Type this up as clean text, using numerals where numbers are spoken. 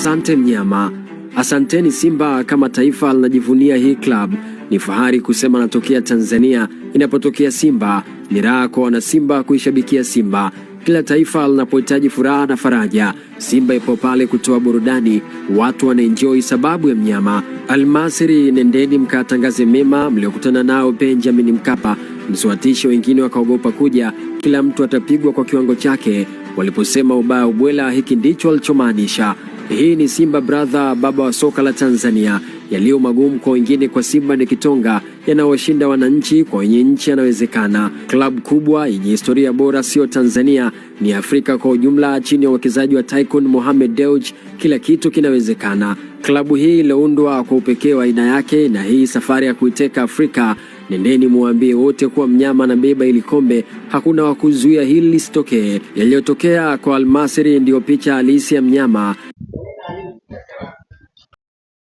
Asante mnyama. Asanteni Simba, kama taifa linajivunia hii club. Ni fahari kusema natokea Tanzania. Inapotokea Simba ni raha kwa wana Simba kuishabikia Simba. Kila taifa linapohitaji furaha na faraja, Simba ipo pale kutoa burudani. Watu wanaenjoy sababu ya mnyama. Almasri, nendeni mkatangaze mema mliokutana nao Benjamin Mkapa, msiwatishe wengine wakaogopa kuja. Kila mtu atapigwa kwa kiwango chake. Waliposema ubaya ubwela, hiki ndicho alichomaanisha. Hii ni Simba brother, baba wa soka la Tanzania. Yaliyo magumu kwa wengine, kwa Simba ni kitonga. Yanawashinda wananchi, kwa wenye nchi yanawezekana. Klabu kubwa yenye historia bora sio Tanzania, ni Afrika kwa ujumla. Chini ya uwekezaji wa Tycoon Mohamed Dewji, kila kitu kinawezekana. Klabu hii iliundwa kwa upekee wa aina yake, na hii safari ya kuiteka Afrika, nendeni muambie wote kuwa mnyama na beba ili kombe. Hakuna wa kuzuia hili lisitokee. Yaliyotokea kwa Almasri ndio picha halisi ya mnyama.